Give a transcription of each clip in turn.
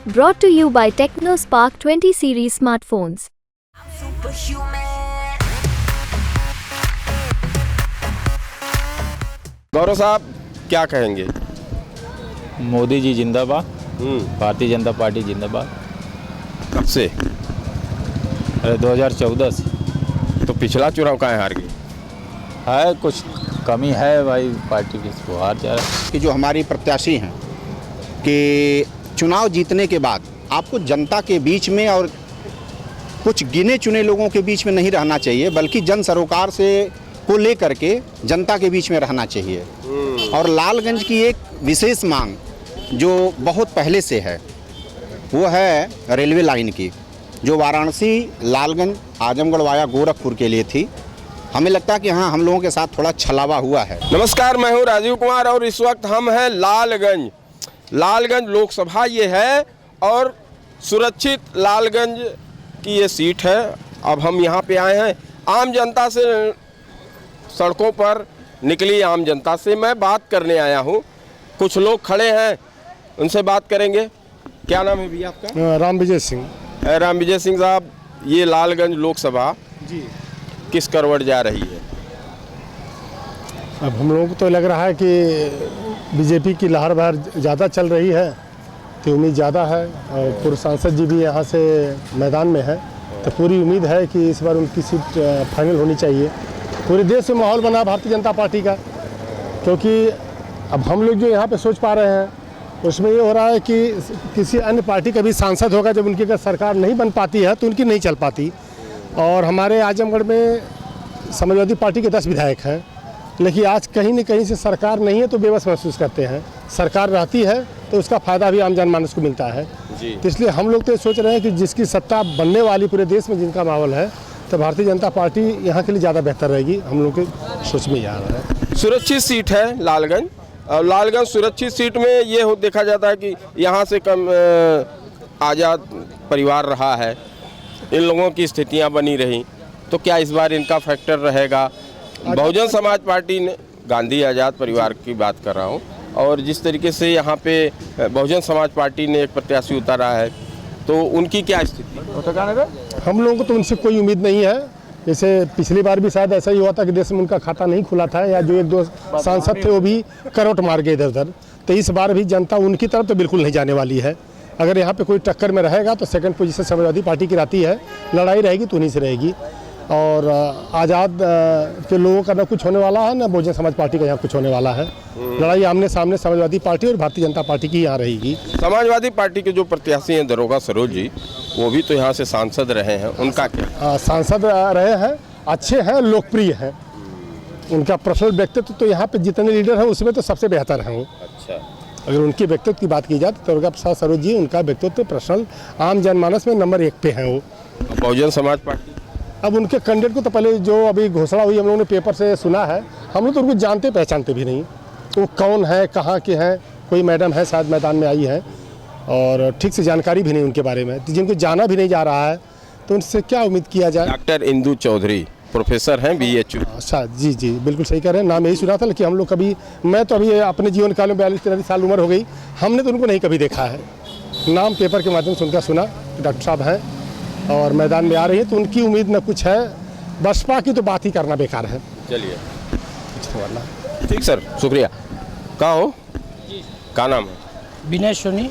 Brought to you by TechnoSpark 20 series smartphones. गौरव साहब क्या कहेंगे? मोदी जी जिंदाबाद, भारतीय जनता पार्टी जिंदाबाद। कब से? अरे 2014 से। तो पिछला चुनाव काहे हार गई? है कुछ कमी है भाई, पार्टी की इसको हार जा रहा है। कि जो हमारी प्रत्याशी हैं कि चुनाव जीतने के बाद आपको जनता के बीच में और कुछ गिने चुने लोगों के बीच में नहीं रहना चाहिए, बल्कि जन सरोकार से को लेकर के जनता के बीच में रहना चाहिए। और लालगंज की एक विशेष मांग जो बहुत पहले से है वो है रेलवे लाइन की, जो वाराणसी लालगंज आजमगढ़ वाया गोरखपुर के लिए थी। हमें लगता है कि हाँ, हम लोगों के साथ थोड़ा छलावा हुआ है। नमस्कार, मैं हूं राजीव कुमार और इस वक्त हम हैं लालगंज लोकसभा ये है और सुरक्षित लालगंज की ये सीट है। अब हम यहाँ पे आए हैं आम जनता से, सड़कों पर निकली आम जनता से मैं बात करने आया हूँ। कुछ लोग खड़े हैं, उनसे बात करेंगे। क्या नाम है भैया आपका? रामविजय सिंह। रामविजय सिंह साहब, ये लालगंज लोकसभा जी किस करवट जा रही है? अब हम लोगों को तो लग रहा है कि बीजेपी की लहर बहर ज़्यादा चल रही है, तो उम्मीद ज़्यादा है। और पूर्व सांसद जी भी यहाँ से मैदान में है, तो पूरी उम्मीद है कि इस बार उनकी सीट फाइनल होनी चाहिए। पूरे देश में माहौल बना भारतीय जनता पार्टी का, क्योंकि अब हम लोग जो यहाँ पे सोच पा रहे हैं उसमें ये हो रहा है कि किसी अन्य पार्टी का भी सांसद होगा, जब उनकी अगर सरकार नहीं बन पाती है तो उनकी नहीं चल पाती। और हमारे आजमगढ़ में समाजवादी पार्टी के 10 विधायक हैं, लेकिन आज कहीं न कहीं से सरकार नहीं है तो बेबस महसूस करते हैं। सरकार रहती है तो उसका फ़ायदा भी आम जनमानस को मिलता है जी। तो इसलिए हम लोग तो सोच रहे हैं कि जिसकी सत्ता बनने वाली पूरे देश में जिनका माहौल है, तो भारतीय जनता पार्टी यहाँ के लिए ज़्यादा बेहतर रहेगी। हम लोग के सोच में आ रहा है। सुरक्षित सीट है लालगंज, और लालगंज सुरक्षित सीट में ये देखा जाता है कि यहाँ से कम आज़ाद परिवार रहा है, इन लोगों की स्थितियाँ बनी रही, तो क्या इस बार इनका फैक्टर रहेगा? बहुजन समाज पार्टी ने, गांधी आज़ाद परिवार की बात कर रहा हूँ, और जिस तरीके से यहाँ पे बहुजन समाज पार्टी ने एक प्रत्याशी उतारा है, तो उनकी क्या स्थिति? हम लोगों को तो उनसे कोई उम्मीद नहीं है। जैसे पिछली बार भी शायद ऐसा ही हुआ था कि देश में उनका खाता नहीं खुला था, या जो 1-2 सांसद थे वो भी करवट मार गए इधर उधर। तो इस बार भी जनता उनकी तरफ तो बिल्कुल नहीं जाने वाली है। अगर यहाँ पे कोई टक्कर में रहेगा तो सेकंड पोजीशन समाजवादी पार्टी की रहती है, लड़ाई रहेगी तो उन्हीं से रहेगी। और आज़ाद के लोगों का ना कुछ होने वाला है, ना बहुजन समाज पार्टी का यहाँ कुछ होने वाला है। लड़ाई आमने सामने समाजवादी पार्टी और भारतीय जनता पार्टी की यहाँ रहेगी। समाजवादी पार्टी के जो प्रत्याशी हैं दरोगा सरोज जी, वो भी तो यहाँ से सांसद रहे हैं, उनका क्या? सांसद रहे हैं, अच्छे हैं, लोकप्रिय हैं। उनका पर्सनल व्यक्तित्व तो यहाँ पे जितने लीडर हैं उसमें तो सबसे बेहतर हैं वो। अच्छा, अगर उनके व्यक्तित्व की बात की जाए तो दरोगा प्रसाद सरोज जी, उनका व्यक्तित्व पर्सनल आम जनमानस में नंबर 1 पे हैं वो। बहुजन समाज पार्टी अब उनके कैंडिडेट को तो पहले जो अभी घोषणा हुई हम लोगों ने पेपर से सुना है, हम लोग तो उनको जानते पहचानते भी नहीं। वो कौन है, कहाँ के हैं, कोई मैडम है शायद मैदान में आई है, और ठीक से जानकारी भी नहीं उनके बारे में, तो जिनको जाना भी नहीं जा रहा है तो उनसे क्या उम्मीद किया जाए? डॉक्टर इंदु चौधरी प्रोफेसर हैं BHU। अच्छा, जी जी बिल्कुल सही कह रहे हैं, नाम यही सुना था, लेकिन हम लोग कभी, मैं तो अभी अपने जीवन काल में 42-43 साल उम्र हो गई, हमने तो उनको नहीं कभी देखा है। नाम पेपर के माध्यम से उनका सुना, डॉक्टर साहब हैं और मैदान में आ रही है, तो उनकी उम्मीद न कुछ है। बसपा की तो बात ही करना बेकार है। चलिए ठीक सर, शुक्रिया। का हो का नाम है? विनय सोनी।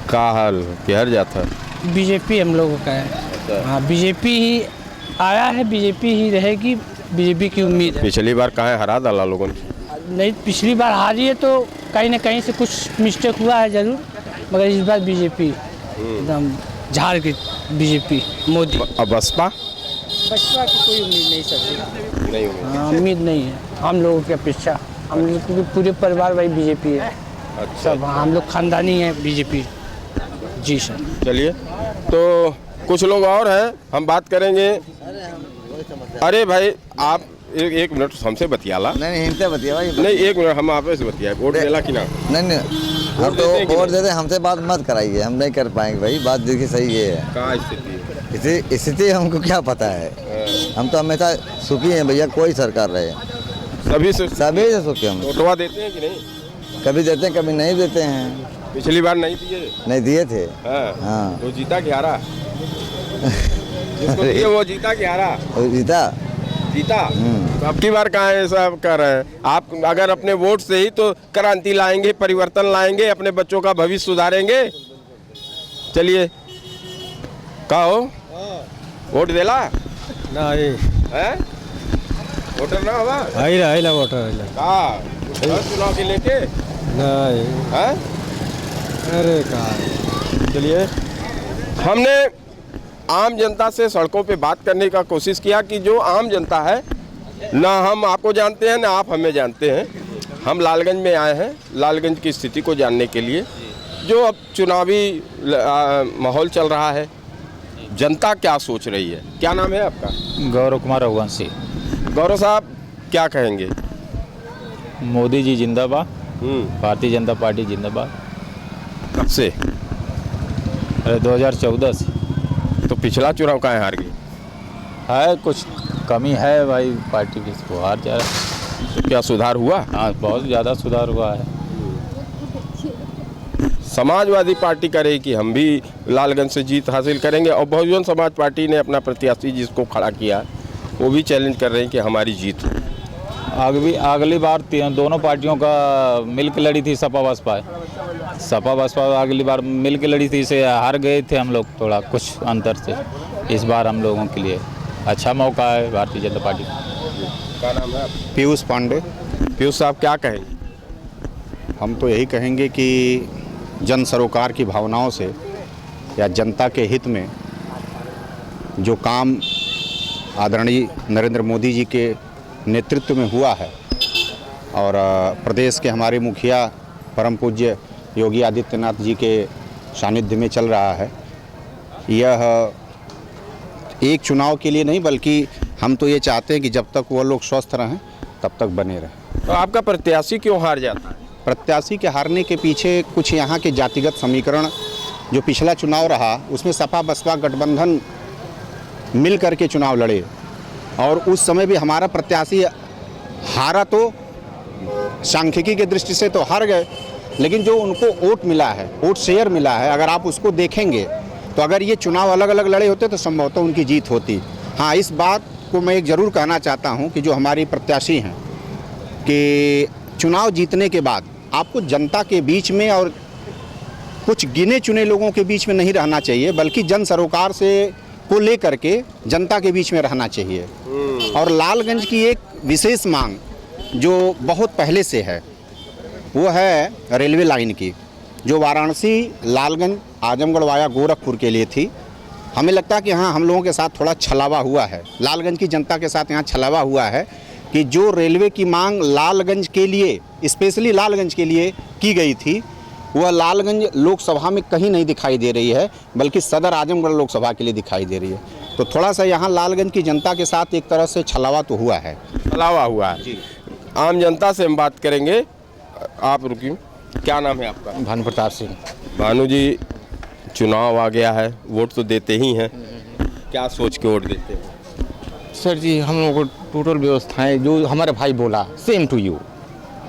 का हाल केहर जाता? बीजेपी हम लोगों का है। हाँ, बीजेपी ही आया है, बीजेपी ही रहेगी, बीजेपी की उम्मीद है। पिछली बार कहाँ हरा डाला लोगों ने? नहीं, पिछली बार हारी है तो कहीं ना कहीं से कुछ मिस्टेक हुआ है जरूर, मगर इस बार बीजेपी एकदम झाड़ के बीजेपी मोदी। अब बसपा की कोई उम्मीद नहीं सकती, नहीं उम्मीद नहीं है हम लोगों की अपेक्षा। हम लोग क्योंकि पूरे परिवार भाई बीजेपी है। अच्छा, सब हम लोग खानदानी है बीजेपी। जी सर। चलिए, तो कुछ लोग और हैं, हम बात करेंगे। अरे भाई आप एक मिनट हमसे बतियाला। नहीं हमसे बतिया भाई। नहीं, 1 मिनट हम आपसे से बतिया। वोट देला कि ना? नहीं, हम तो वोट देते, हमसे बात मत कराइए, हम नहीं कर पाएंगे भाई। बात देखिए सही है। कहाँ स्थिति है? स्थिति हमको क्या पता है। हम तो हमेशा सुखी हैं भैया, कोई सरकार रहे सभी से सुखी हम। वोटवा देते हैं कि नहीं? कभी देते हैं, कभी नहीं देते हैं। पिछली बार नहीं दिए? नहीं दिए थे। हाँ। हाँ। वो जीता कि हारा? जिसको दिए वो जीता कि हारा? और जीता। जीता। तो अब की बार कहाँ ऐसा कर रहे हैं आप? अगर अपने वोट से ही तो क्रांति लाएंगे, परिवर्तन लाएंगे, अपने बच्चों का भविष्य सुधारेंगे। चलिए कहो वोट देला नहीं है? वोटर ना हवा आइला वोटर का चुनाव के लेके नहीं है? अरे का चलिए हमने आम जनता से सड़कों पे बात करने का कोशिश किया कि जो आम जनता है, ना हम आपको जानते हैं ना आप हमें जानते हैं। हम लालगंज में आए हैं लालगंज की स्थिति को जानने के लिए। जो अब चुनावी माहौल चल रहा है, जनता क्या सोच रही है? क्या नाम है आपका? गौरव कुमार रघुवंशी। गौरव साहब क्या कहेंगे? मोदी जी जिंदाबाद, भारतीय जनता पार्टी जिंदाबाद। कब से? अरे 2014 से। तो पिछला चुनाव काहे हार गई? है कुछ कमी है भाई, पार्टी की इसको हार जा रहा है। तो क्या सुधार हुआ? हाँ, बहुत ज़्यादा सुधार हुआ है। समाजवादी पार्टी करे कि हम भी लालगंज से जीत हासिल करेंगे, और बहुजन समाज पार्टी ने अपना प्रत्याशी जिसको खड़ा किया वो भी चैलेंज कर रहे हैं कि हमारी जीत हो। अगली बार दोनों पार्टियों का मिल के लड़ी थी सपा बसपा। अगली बार मिल के लड़ी थी, इसे हार गए थे हम लोग थोड़ा कुछ अंतर से। इस बार हम लोगों के लिए अच्छा मौका है भारतीय जनता पार्टी। क्या नाम है आपका? पीयूष पांडे। पीयूष साहब क्या कहेंगे? हम तो यही कहेंगे कि जन सरोकार की भावनाओं से या जनता के हित में जो काम आदरणीय नरेंद्र मोदी जी के नेतृत्व में हुआ है और प्रदेश के हमारे मुखिया परम पूज्य योगी आदित्यनाथ जी के सानिध्य में चल रहा है, यह एक चुनाव के लिए नहीं बल्कि हम तो ये चाहते हैं कि जब तक वो लोग स्वस्थ रहें तब तक बने रहें। तो आपका प्रत्याशी क्यों हार जाता है? प्रत्याशी के हारने के पीछे कुछ यहाँ के जातिगत समीकरण, जो पिछला चुनाव रहा उसमें सपा बसपा गठबंधन मिल करके चुनाव लड़े और उस समय भी हमारा प्रत्याशी हारा तो सांख्यिकी के दृष्टि से तो हार गए, लेकिन जो उनको वोट मिला है, वोट शेयर मिला है, अगर आप उसको देखेंगे तो अगर ये चुनाव अलग अलग लड़े होते तो संभवतः उनकी जीत होती। हाँ, इस बात को मैं एक ज़रूर कहना चाहता हूँ कि जो हमारी प्रत्याशी हैं कि चुनाव जीतने के बाद आपको जनता के बीच में और कुछ गिने चुने लोगों के बीच में नहीं रहना चाहिए, बल्कि जन सरोकार से को लेकर के जनता के बीच में रहना चाहिए। और लालगंज की एक विशेष मांग जो बहुत पहले से है वो है रेलवे लाइन की, जो वाराणसी लालगंज आजमगढ़ वाया गोरखपुर के लिए थी। हमें लगता है कि हाँ, हम लोगों के साथ थोड़ा छलावा हुआ है, लालगंज की जनता के साथ यहाँ छलावा हुआ है कि जो रेलवे की मांग लालगंज के लिए, स्पेशली लालगंज के लिए की गई थी, वह लालगंज लोकसभा में कहीं नहीं दिखाई दे रही है, बल्कि सदर आजमगढ़ लोकसभा के लिए दिखाई दे रही है। तो थोड़ा सा यहाँ लालगंज की जनता के साथ एक तरह से छलावा तो हुआ है। छलावा हुआ है जी। आम जनता से हम बात करेंगे। आप रुकिए, क्या नाम है आपका? भानु प्रताप सिंह। भानु जी, चुनाव आ गया है, वोट तो देते ही हैं, क्या सोच के वोट देते हैं? सर जी, हम लोगों को टोटल व्यवस्थाएं जो हमारे भाई बोला सेम टू यू,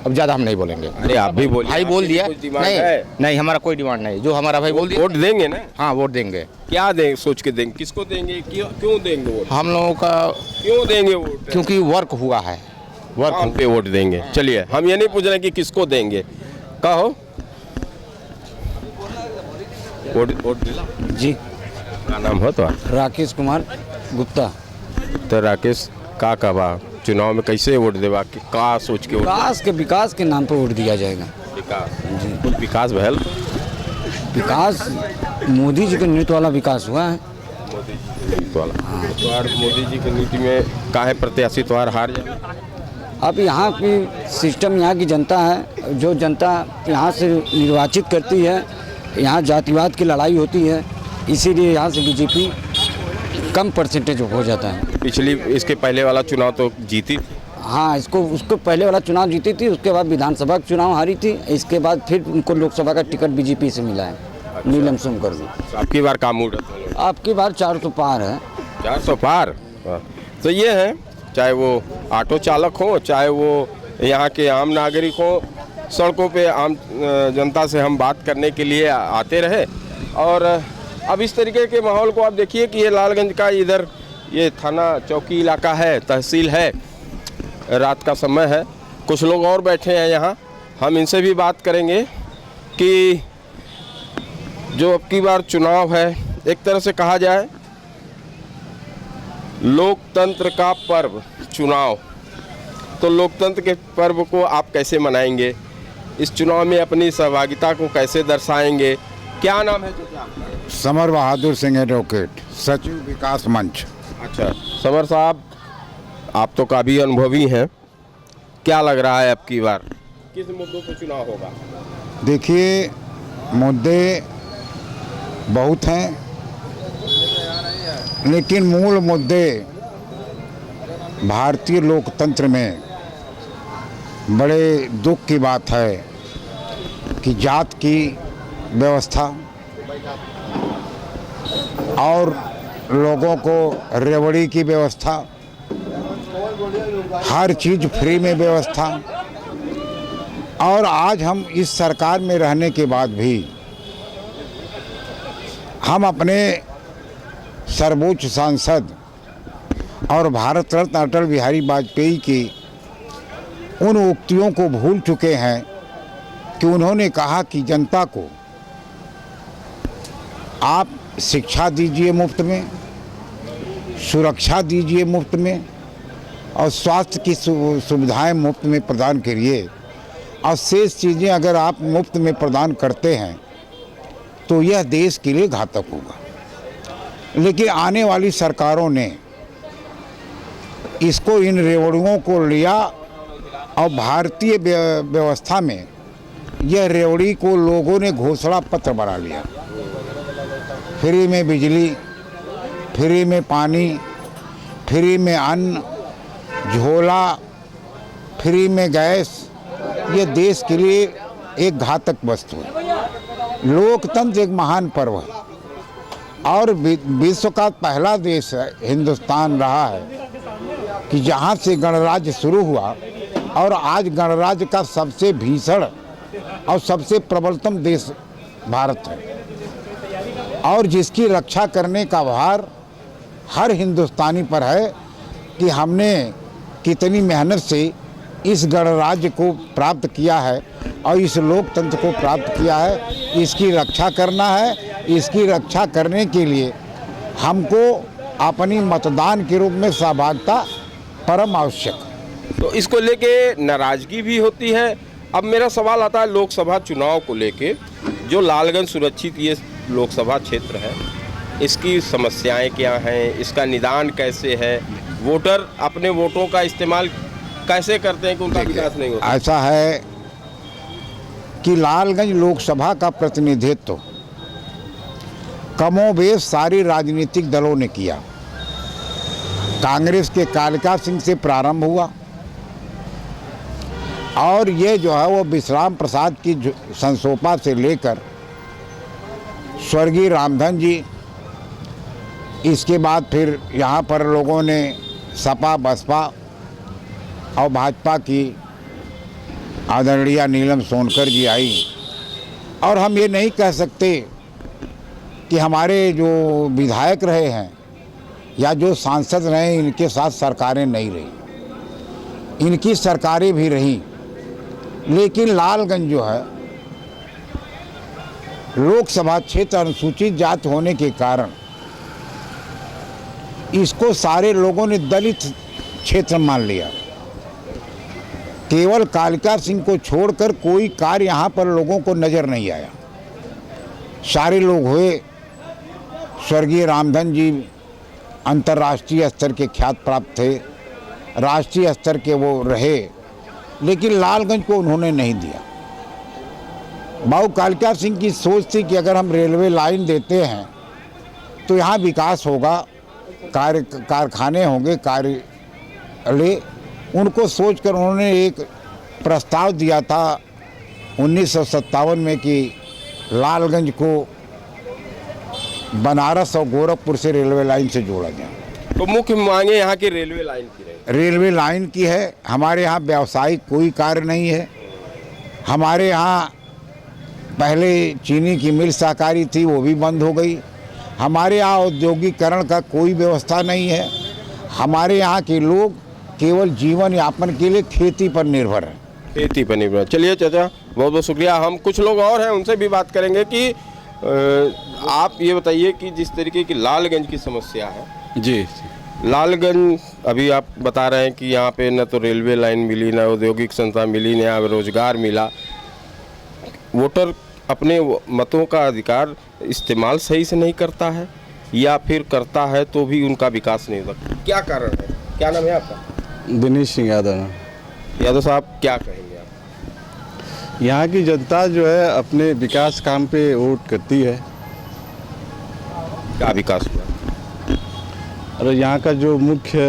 अब ज़्यादा हम नहीं बोलेंगे। अरे आप भी बोलिए। भाई बोल दिया। नहीं, नहीं, हमारा कोई डिमांड नहीं, जो हमारा भाई बोल दिया। वोट देंगे ना? हाँ, वोट देंगे। क्या देंगे सोच के देंगे? किसको देंगे? क्यों देंगे वोट? हम लोगों का क्यों देंगे वोट? क्योंकि वर्क हुआ है, वर्क पे वोट देंगे। चलिए, हम ये नहीं पूछ रहे कि किसको देंगे, कहो वोट दिला जी। क्या नाम हो तो? राकेश कुमार गुप्ता। तो राकेश का कबा चुनाव में कैसे वोट देवा, का सोच के विकास के नाम पर वोट दिया जाएगा। विकास, विकास भयल, विकास मोदी जी के नीति वाला विकास हुआ है। मोदी जी की नीति में काहे प्रत्याशी त्योहार हार जाए? अब यहाँ की सिस्टम, यहाँ की जनता है, जो जनता यहाँ से निर्वाचित करती है, यहाँ जातिवाद की लड़ाई होती है, इसीलिए यहाँ से बीजेपी कम परसेंटेज हो जाता है। पिछली इसके पहले वाला चुनाव तो जीती। हाँ, उसको पहले वाला चुनाव जीती थी, उसके बाद विधानसभा का चुनाव हारी थी, इसके बाद फिर उनको लोकसभा का टिकट बीजेपी से मिला है। अच्छा। नीलम सोमकर जी। आपकी बार का मूड? आपकी बार 400 पार है। 400 पार। तो ये है, चाहे वो ऑटो चालक हो, चाहे वो यहाँ के आम नागरिक हो, सड़कों पे आम जनता से हम बात करने के लिए आते रहे। और अब इस तरीके के माहौल को आप देखिए कि ये लालगंज का इधर ये थाना चौकी इलाका है, तहसील है, रात का समय है। कुछ लोग और बैठे हैं यहाँ, हम इनसे भी बात करेंगे कि जो अब की बार चुनाव है, एक तरह से कहा जाए लोकतंत्र का पर्व चुनाव, तो लोकतंत्र के पर्व को आप कैसे मनाएंगे, इस चुनाव में अपनी सहभागिता को कैसे दर्शाएंगे? क्या नाम है? समर बहादुर सिंह एडवोकेट, सचिव विकास मंच। अच्छा समर साहब, आप तो काफ़ी अनुभवी हैं, क्या लग रहा है अब की बार किस मुद्दों पर चुनाव होगा? देखिए, मुद्दे बहुत हैं, लेकिन मूल मुद्दे भारतीय लोकतंत्र में बड़े दुख की बात है कि जात की व्यवस्था और लोगों को रेवड़ी की व्यवस्था, हर चीज़ फ्री में व्यवस्था, और आज हम इस सरकार में रहने के बाद भी हम अपने सर्वोच्च सांसद और भारत रत्न अटल बिहारी वाजपेयी की उन उक्तियों को भूल चुके हैं कि उन्होंने कहा कि जनता को आप शिक्षा दीजिए मुफ्त में, सुरक्षा दीजिए मुफ्त में, और स्वास्थ्य की सुविधाएं मुफ्त में प्रदान करिए, और शेष चीज़ें अगर आप मुफ्त में प्रदान करते हैं तो यह देश के लिए घातक होगा। लेकिन आने वाली सरकारों ने इसको, इन रेवड़ियों को लिया और भारतीय व्यवस्था में यह रेवड़ी को लोगों ने घोषणा पत्र बना लिया। फ्री में बिजली, फ्री में पानी, फ्री में अन्न, झोला, फ्री में गैस, ये देश के लिए एक घातक वस्तु है। लोकतंत्र एक महान पर्व है और विश्व का पहला देश है, हिंदुस्तान रहा है कि जहाँ से गणराज्य शुरू हुआ, और आज गणराज्य का सबसे भीषण और सबसे प्रबलतम देश भारत है, और जिसकी रक्षा करने का भार हर हिंदुस्तानी पर है कि हमने कितनी मेहनत से इस गणराज्य को प्राप्त किया है और इस लोकतंत्र को प्राप्त किया है। इसकी रक्षा करना है। इसकी रक्षा करने के लिए हमको अपनी मतदान के रूप में सहभागिता परम आवश्यक है। तो इसको लेके नाराजगी भी होती है। अब मेरा सवाल आता है लोकसभा चुनाव को लेके, जो लालगंज सुरक्षित ये लोकसभा क्षेत्र है, इसकी समस्याएं क्या हैं, इसका निदान कैसे है, वोटर अपने वोटों का इस्तेमाल कैसे करते हैं कि उनका विकास नहीं होता? ऐसा है कि लालगंज लोकसभा का प्रतिनिधित्व कमोबेश सारी राजनीतिक दलों ने किया। कांग्रेस के कालिका सिंह से प्रारंभ हुआ और ये जो है वो विश्राम प्रसाद की संसोपा से लेकर स्वर्गीय रामधन जी, इसके बाद फिर यहाँ पर लोगों ने सपा, बसपा और भाजपा की आदरणीय नीलम सोनकर जी आई। और हम ये नहीं कह सकते कि हमारे जो विधायक रहे हैं या जो सांसद रहे इनके साथ सरकारें नहीं रही, इनकी सरकारें भी रहीं, लेकिन लालगंज जो है लोकसभा क्षेत्र अनुसूचित जाति होने के कारण इसको सारे लोगों ने दलित क्षेत्र मान लिया। केवल कालिका सिंह को छोड़कर कोई कार्य यहाँ पर लोगों को नज़र नहीं आया। सारे लोग हुए, स्वर्गीय रामधन जी अंतर्राष्ट्रीय स्तर के ख्यात प्राप्त थे, राष्ट्रीय स्तर के वो रहे, लेकिन लालगंज को उन्होंने नहीं दिया। बाबू कालिका सिंह की सोच थी कि अगर हम रेलवे लाइन देते हैं तो यहाँ विकास होगा, कारखाने होंगे, कार्यालय। उनको सोचकर उन्होंने एक प्रस्ताव दिया था 1957 में कि लालगंज को बनारस और गोरखपुर से रेलवे लाइन से जोड़ा जाए। तो मुख्य मांगे यहाँ की रेलवे लाइन की रही। रेलवे लाइन की है। हमारे यहाँ व्यावसायिक कोई कार्य नहीं है। हमारे यहाँ पहले चीनी की मिल सहकारी थी, वो भी बंद हो गई। हमारे यहाँ औद्योगिकरण का कोई व्यवस्था नहीं है। हमारे यहाँ के लोग केवल जीवन यापन के लिए खेती पर निर्भर है। खेती पर निर्भर। चलिए चाचा, बहुत बहुत शुक्रिया। हम कुछ लोग और हैं, उनसे भी बात करेंगे कि आप ये बताइए कि जिस तरीके की लालगंज की समस्या है जी, लालगंज अभी आप बता रहे हैं कि यहाँ पे न तो रेलवे लाइन मिली, न औद्योगिक संस्था मिली, न रोजगार मिला। वोटर अपने मतों का अधिकार इस्तेमाल सही से नहीं करता है, या फिर करता है तो भी उनका विकास नहीं होता। क्या कारण है? क्या नाम है आपका? दिनेश सिंह यादव। यादव साहब, क्या कहेंगे आप? यहाँ की जनता जो है अपने विकास काम पे वोट करती है। क्या विकास हुआ? और यहाँ का जो मुख्य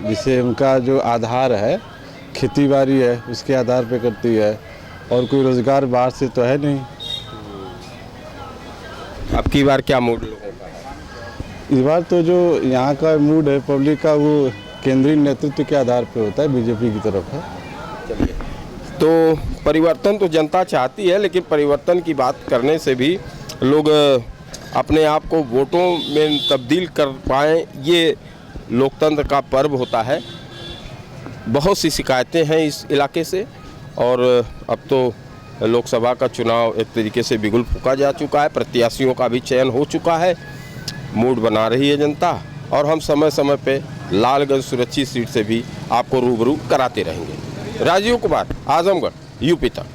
जिसे उनका जो आधार है खेती बाड़ी है, उसके आधार पे करती है, और कोई रोजगार बाहर से तो है नहीं। अब की बार क्या मूड लोगों का है? इस बार तो जो यहाँ का मूड है पब्लिक का, वो केंद्रीय नेतृत्व के आधार पे होता है, बीजेपी की तरफ है। चलिए, तो परिवर्तन तो जनता चाहती है, लेकिन परिवर्तन की बात करने से भी लोग अपने आप को वोटों में तब्दील कर पाएँ, ये लोकतंत्र का पर्व होता है। बहुत सी शिकायतें हैं इस इलाके से, और अब तो लोकसभा का चुनाव एक तरीके से बिगुल फूका जा चुका है, प्रत्याशियों का भी चयन हो चुका है, मूड बना रही है जनता, और हम समय समय पे लालगंज सुरक्षित सीट से भी आपको रूबरू कराते रहेंगे। राजीव कुमार, आजमगढ़, यूपी तक।